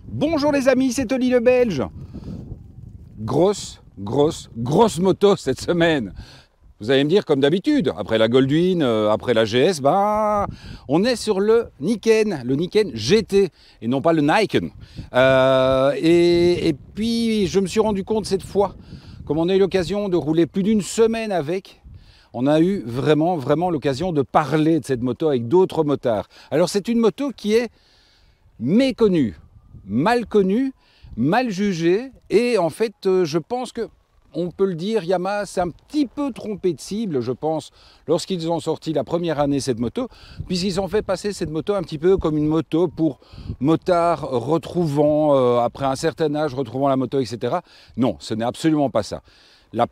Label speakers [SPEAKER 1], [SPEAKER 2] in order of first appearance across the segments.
[SPEAKER 1] Bonjour les amis, c'est Oli le Belge. Grosse moto cette semaine. Vous allez me dire comme d'habitude, après la Goldwing, après la GS, on est sur le Niken GT et non pas le Niken. Et puis je me suis rendu compte cette fois, comme on a eu l'occasion de rouler plus d'une semaine avec, on a eu vraiment l'occasion de parler de cette moto avec d'autres motards. Alors c'est une moto qui est méconnue, mal connue, mal jugée, et en fait je pense que on peut le dire, Yamaha s'est un petit peu trompé de cible, je pense, lorsqu'ils ont sorti la première année cette moto, puisqu'ils ont fait passer cette moto un petit peu comme une moto pour motards retrouvant, après un certain âge, retrouvant la moto, etc. Non, ce n'est absolument pas ça. Le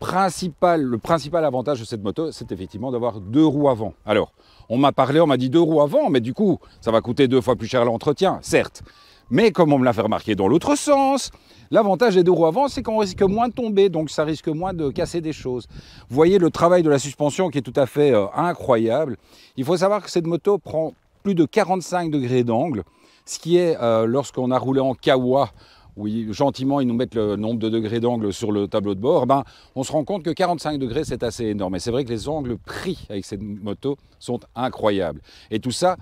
[SPEAKER 1] principal avantage de cette moto, c'est effectivement d'avoir 2 roues avant. Alors, on m'a dit 2 roues avant, mais du coup, ça va coûter 2 fois plus cher l'entretien, certes. Mais comme on me l'a fait remarquer dans l'autre sens, l'avantage des 2 roues avant, c'est qu'on risque moins de tomber, donc ça risque moins de casser des choses. Vous voyez le travail de la suspension qui est tout à fait incroyable. Il faut savoir que cette moto prend plus de 45 degrés d'angle, ce qui est, lorsqu'on a roulé en Kawa, où gentiment ils nous mettent le nombre de degrés d'angle sur le tableau de bord, on se rend compte que 45 degrés c'est assez énorme. Et c'est vrai que les angles pris avec cette moto sont incroyables. Et tout ça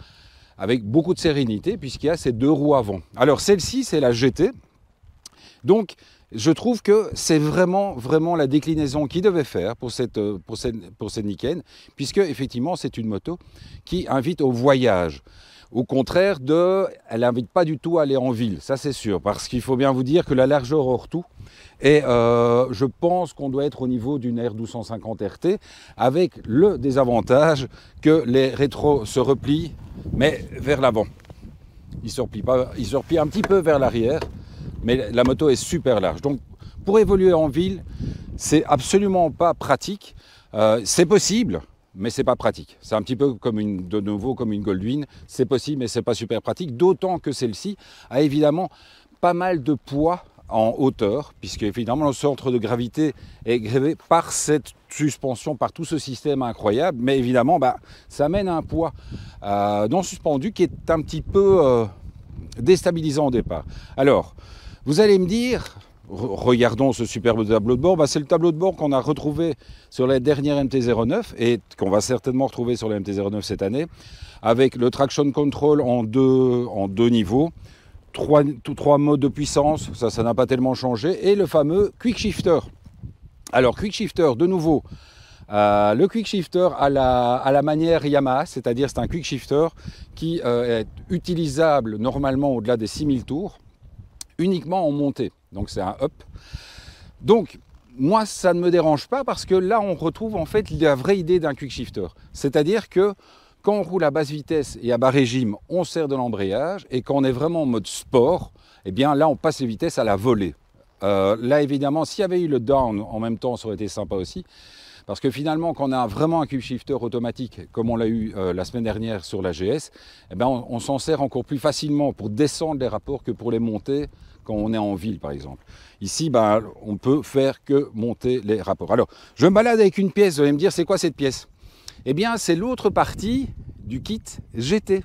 [SPEAKER 1] avec beaucoup de sérénité, puisqu'il y a ces 2 roues avant. Alors celle-ci, c'est la GT. Donc je trouve que c'est vraiment la déclinaison qu'il devait faire pour cette Niken, puisque effectivement c'est une moto qui invite au voyage. Au contraire elle n'invite pas du tout à aller en ville, ça c'est sûr, parce qu'il faut bien vous dire que la largeur hors tout, et je pense qu'on doit être au niveau d'une R1250 RT, avec le désavantage que les rétros se replient, mais vers l'avant. Ils ne se replient un petit peu vers l'arrière, mais la moto est super large. Donc pour évoluer en ville, c'est absolument pas pratique. C'est possible, mais c'est pas pratique. C'est un petit peu comme de nouveau comme une Goldwing. C'est possible, mais c'est pas super pratique. D'autant que celle-ci a évidemment pas mal de poids en hauteur, puisque évidemment le centre de gravité est grévé par cette suspension, par tout ce système incroyable. Mais évidemment, ça amène à un poids non suspendu qui est un petit peu déstabilisant au départ. Alors, vous allez me dire, regardons ce superbe tableau de bord, c'est le tableau de bord qu'on a retrouvé sur la dernière MT-09 et qu'on va certainement retrouver sur la MT-09 cette année, avec le traction control en deux niveaux, 3 modes de puissance, ça n'a pas tellement changé, et le fameux quick shifter. Alors quick shifter, de nouveau, le quick shifter à la manière Yamaha, c'est-à-dire c'est un quick shifter qui est utilisable normalement au-delà des 6000 tours, uniquement en montée, donc c'est un up. Donc moi ça ne me dérange pas, parce que là on retrouve en fait la vraie idée d'un quick shifter, c'est-à-dire que quand on roule à basse vitesse et à bas régime, on sert de l'embrayage, et quand on est vraiment en mode sport, eh bien là on passe les vitesses à la volée. Là évidemment, s'il y avait eu le down en même temps, ça aurait été sympa aussi, parce que finalement quand on a vraiment un quick shifter automatique, comme on l'a eu la semaine dernière sur la GS, eh bien, on s'en sert encore plus facilement pour descendre les rapports que pour les monter quand on est en ville par exemple. Ici, on peut faire que monter les rapports. Alors, je me balade avec une pièce, vous allez me dire c'est quoi cette pièce ? Eh bien, c'est l'autre partie du kit GT.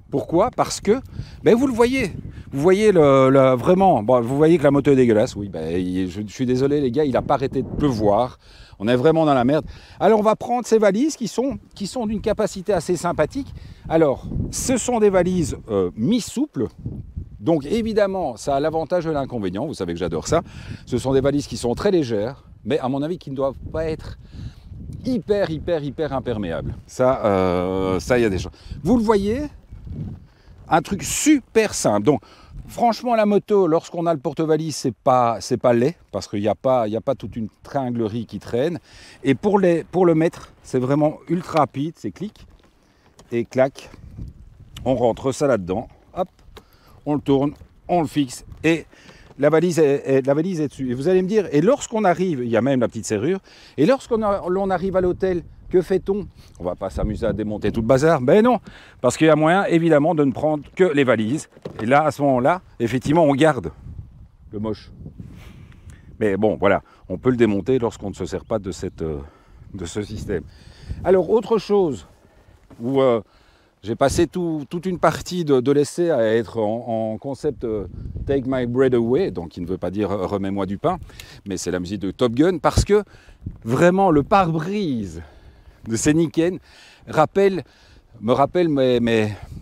[SPEAKER 1] Pourquoi ? Parce que, vous le voyez, vraiment, vous voyez que la moto est dégueulasse. Oui, je suis désolé les gars, il n'a pas arrêté de pleuvoir. On est vraiment dans la merde. Alors, on va prendre ces valises qui sont d'une capacité assez sympathique. Alors, ce sont des valises mi-souples. Donc, évidemment, ça a l'avantage et l'inconvénient. Vous savez que j'adore ça. Ce sont des valises qui sont très légères, mais à mon avis, qui ne doivent pas être hyper imperméable. Ça, il y a des choses. Vous le voyez, un truc super simple. Donc, franchement, la moto, lorsqu'on a le porte-valise, c'est pas laid, parce qu'il n'y a pas toute une tringlerie qui traîne. Et pour le mettre, c'est vraiment ultra rapide. C'est clic et clac. On rentre ça là-dedans. Hop, on le tourne, on le fixe et la valise est dessus. Et vous allez me dire, et lorsqu'on arrive, il y a même la petite serrure, et lorsqu'on arrive à l'hôtel Que fait-on? On va pas s'amuser à démonter tout le bazar. Ben non, parce qu'il y a moyen évidemment de ne prendre que les valises. Et là, à ce moment-là, effectivement, on garde le moche. Mais bon, voilà, on peut le démonter lorsqu'on ne se sert pas de ce système. Alors, autre chose où j'ai passé toute une partie de l'essai à être en concept Take My Breath Away, donc qui ne veut pas dire remets-moi du pain, mais c'est la musique de Top Gun, parce que vraiment le pare-brise de ces Niken me rappelle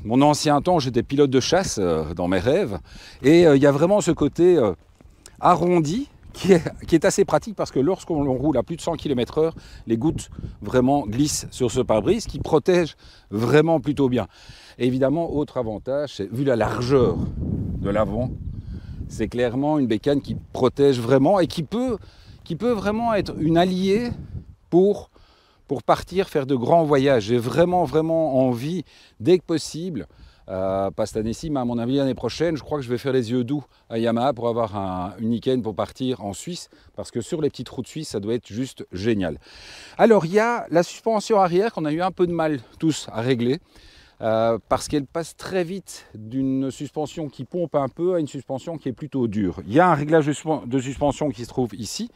[SPEAKER 1] mon ancien temps. J'étais pilote de chasse dans mes rêves, et il y a vraiment ce côté arrondi qui est assez pratique, parce que lorsqu'on roule à plus de 100 km/h, les gouttes vraiment glissent sur ce pare-brise qui protège vraiment plutôt bien. Et évidemment, autre avantage, c'est vu la largeur de l'avant, c'est clairement une bécane qui protège vraiment et qui peut vraiment être une alliée pour partir faire de grands voyages. J'ai vraiment envie, dès que possible, pas cette année-ci, mais à mon avis l'année prochaine, je crois que je vais faire les yeux doux à Yamaha pour avoir une Niken pour partir en Suisse, parce que sur les petites routes suisses, ça doit être juste génial. Alors il y a la suspension arrière qu'on a eu un peu de mal tous à régler, parce qu'elle passe très vite d'une suspension qui pompe un peu à une suspension qui est plutôt dure. Il y a un réglage de suspension qui se trouve ici,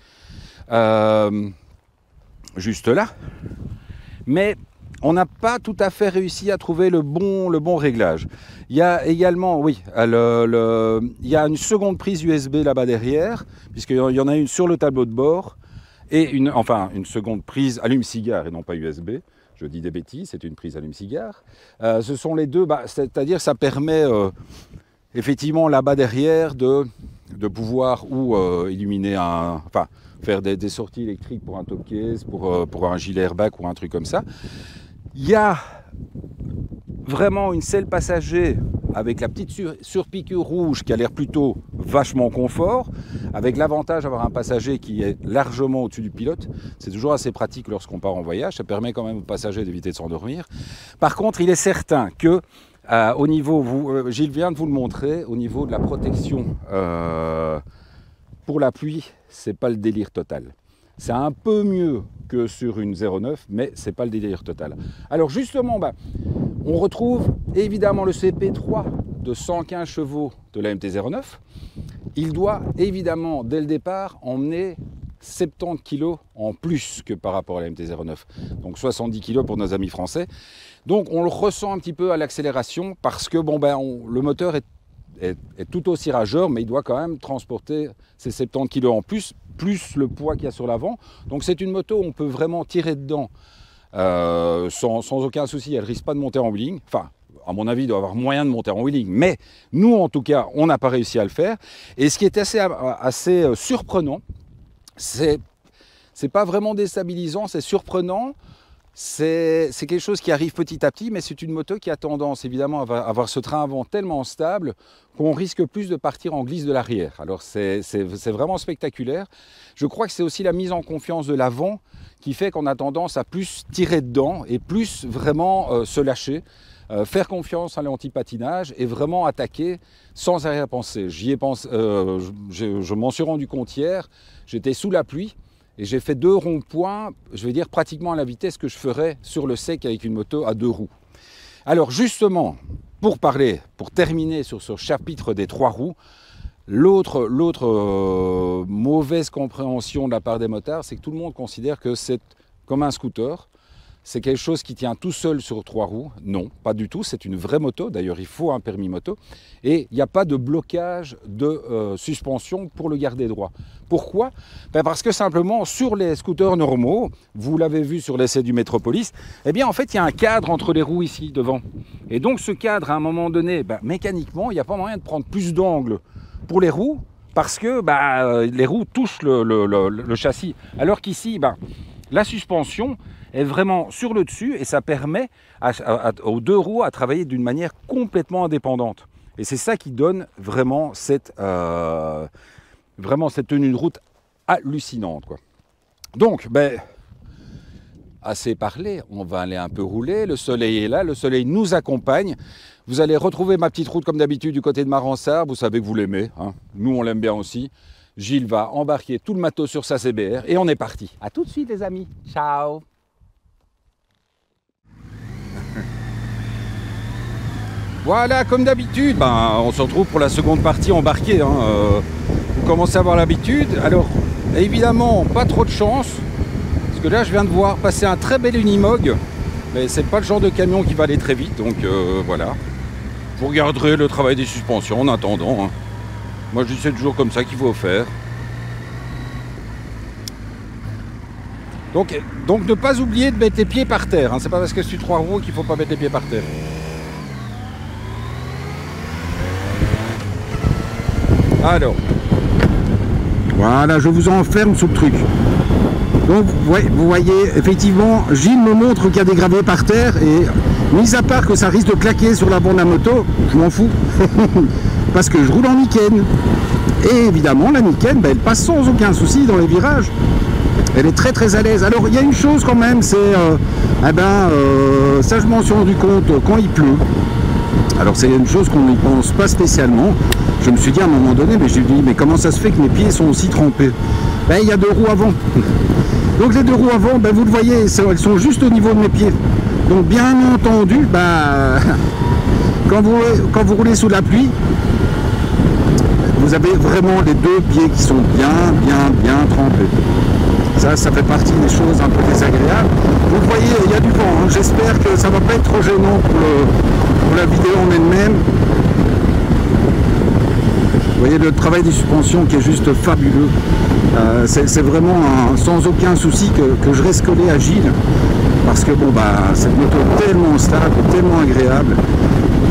[SPEAKER 1] juste là, mais on n'a pas tout à fait réussi à trouver le bon réglage. Il y a également, oui, il y a une seconde prise USB là-bas derrière, puisqu'il y en a une sur le tableau de bord, et une seconde prise allume-cigare et non pas USB. Je dis des bêtises, c'est une prise allume-cigare. Ce sont les deux, c'est-à-dire ça permet effectivement là-bas derrière de pouvoir illuminer faire des sorties électriques pour un top case, pour un gilet airbag ou un truc comme ça. Il y a vraiment une selle passager avec la petite surpiqûre rouge qui a l'air plutôt vachement confort, avec l'avantage d'avoir un passager qui est largement au-dessus du pilote. C'est toujours assez pratique lorsqu'on part en voyage, ça permet quand même aux passagers d'éviter de s'endormir. Par contre, il est certain que au niveau, Gilles vient de vous le montrer, au niveau de la protection pour la pluie, c'est pas le délire total. C'est un peu mieux que sur une 09, mais c'est pas le délire total. Alors justement, on retrouve évidemment le CP3 de 115 chevaux de la MT-09. Il doit évidemment, dès le départ, emmener 70 kg en plus que par rapport à la MT-09. Donc 70 kg pour nos amis français. Donc on le ressent un petit peu à l'accélération, parce que le moteur est tout aussi rageur, mais il doit quand même transporter ces 70 kg en plus le poids qu'il y a sur l'avant. Donc c'est une moto où on peut vraiment tirer dedans sans aucun souci. Elle ne risque pas de monter en wheeling. Enfin, à mon avis, il doit avoir moyen de monter en wheeling, mais nous, en tout cas, on n'a pas réussi à le faire. Et ce qui est assez surprenant, c'est pas vraiment déstabilisant, c'est surprenant. C'est quelque chose qui arrive petit à petit, mais c'est une moto qui a tendance évidemment à avoir ce train avant tellement stable qu'on risque plus de partir en glisse de l'arrière. Alors c'est vraiment spectaculaire. Je crois que c'est aussi la mise en confiance de l'avant qui fait qu'on a tendance à plus tirer dedans et plus vraiment se lâcher, faire confiance à l'anti-patinage et vraiment attaquer sans arrière-pensée. J'y ai pensé, je m'en suis rendu compte hier, j'étais sous la pluie. Et j'ai fait 2 ronds-points, je vais dire pratiquement à la vitesse que je ferais sur le sec avec une moto à 2 roues. Alors justement, pour terminer sur ce chapitre des 3 roues, l'autre mauvaise compréhension de la part des motards, c'est que tout le monde considère que c'est comme un scooter. C'est quelque chose qui tient tout seul sur 3 roues. Non, pas du tout. C'est une vraie moto. D'ailleurs, il faut un permis moto. Et il n'y a pas de blocage de suspension pour le garder droit. Pourquoi? Parce que simplement, sur les scooters normaux, vous l'avez vu sur l'essai du Metropolis, eh bien, en fait, il y a un cadre entre les roues ici, devant. Et donc, ce cadre, à un moment donné, mécaniquement, il n'y a pas moyen de prendre plus d'angle pour les roues parce que les roues touchent le châssis. Alors qu'ici, la suspension est vraiment sur le dessus et ça permet aux 2 roues à travailler d'une manière complètement indépendante. Et c'est ça qui donne vraiment cette tenue de route hallucinante, quoi. Donc, assez parlé, on va aller un peu rouler. Le soleil est là, le soleil nous accompagne. Vous allez retrouver ma petite route comme d'habitude du côté de Maransart. Vous savez que vous l'aimez, hein. Nous, on l'aime bien aussi. Gilles va embarquer tout le matos sur sa CBR et on est parti. A tout de suite, les amis. Ciao. Voilà, comme d'habitude, on se retrouve pour la seconde partie embarquée. Vous commencez à avoir l'habitude. Alors, évidemment, pas trop de chance. Parce que là, je viens de voir passer un très bel Unimog. Mais c'est pas le genre de camion qui va aller très vite. Donc, voilà. Vous regarderez le travail des suspensions en attendant. Moi, je dis c'est toujours comme ça qu'il faut faire. Donc ne pas oublier de mettre les pieds par terre. C'est pas parce que c'est 3 roues qu'il faut pas mettre les pieds par terre. Alors, voilà, je vous enferme sous le truc. Donc, vous voyez, effectivement, Gilles me montre qu'il y a des gravés par terre et, mis à part que ça risque de claquer sur la bande à moto, je m'en fous. Parce que je roule en Niken. Et évidemment, la Niken, elle passe sans aucun souci dans les virages. Elle est très très à l'aise. Alors, il y a une chose quand même, c'est, ça je m'en suis rendu compte quand il pleut. Alors, c'est une chose qu'on n'y pense pas spécialement. Je me suis dit à un moment donné, mais je me dis, mais comment ça se fait que mes pieds sont aussi trempés? Il y a 2 roues avant. Donc les 2 roues avant, vous le voyez, elles sont juste au niveau de mes pieds. Donc bien entendu, quand vous roulez sous la pluie, vous avez vraiment les 2 pieds qui sont bien trempés. Ça fait partie des choses un peu désagréables. Vous le voyez, il y a du vent. J'espère que ça ne va pas être trop gênant pour la vidéo en elle-même. Vous voyez le travail des suspensions qui est juste fabuleux. C'est vraiment sans aucun souci que je reste collé à Gilles. Parce que cette moto est tellement stable, tellement agréable.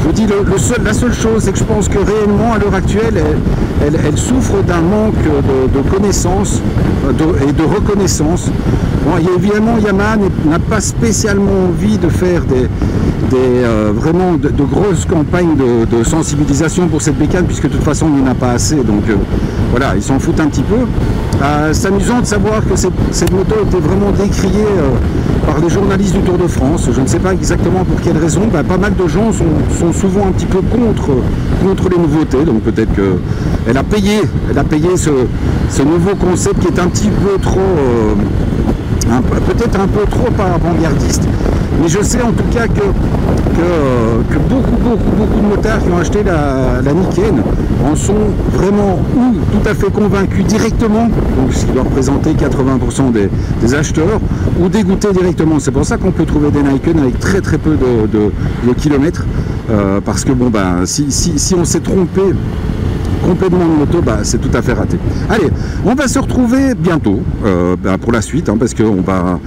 [SPEAKER 1] Je vous dis, la seule chose, c'est que je pense que réellement, à l'heure actuelle, elle souffre d'un manque de connaissances et de reconnaissance. Bon, évidemment, Yamaha n'a pas spécialement envie de faire vraiment de grosses campagnes de sensibilisation pour cette bécane, puisque de toute façon, il n'y en a pas assez. Donc voilà, ils s'en foutent un petit peu. C'est amusant de savoir que cette moto était vraiment décriée par les journalistes du Tour de France. Je ne sais pas exactement pour quelle raison. Pas mal de gens sont souvent un petit peu contre les nouveautés. Donc peut-être qu'elle a payé ce nouveau concept qui est un petit peu trop, peut-être un peu trop avant-gardiste. Mais je sais en tout cas que beaucoup de motards qui ont acheté la Niken en sont vraiment ou tout à fait convaincus directement, donc ce qui doit représenter 80% des acheteurs, ou dégoûtés directement. C'est pour ça qu'on peut trouver des Niken avec très peu de kilomètres, parce que si on s'est trompé complètement de moto, c'est tout à fait raté. Allez, on va se retrouver bientôt pour la suite, parce qu'on va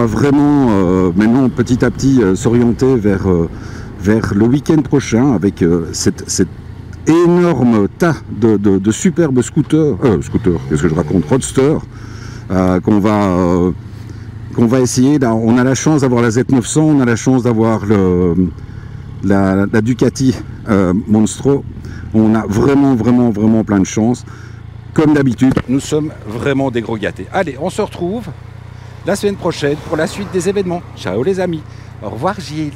[SPEAKER 1] vraiment maintenant petit à petit s'orienter vers le week-end prochain avec cette énorme tas de superbes scooters, qu'est-ce que je raconte, roadster, qu'on va essayer. Là, on a la chance d'avoir la Z900, on a la chance d'avoir la Ducati Monstro. On a vraiment plein de chance. Comme d'habitude, nous sommes vraiment des gros gâtés. Allez, on se retrouve la semaine prochaine pour la suite des événements. Ciao les amis. Au revoir Gilles.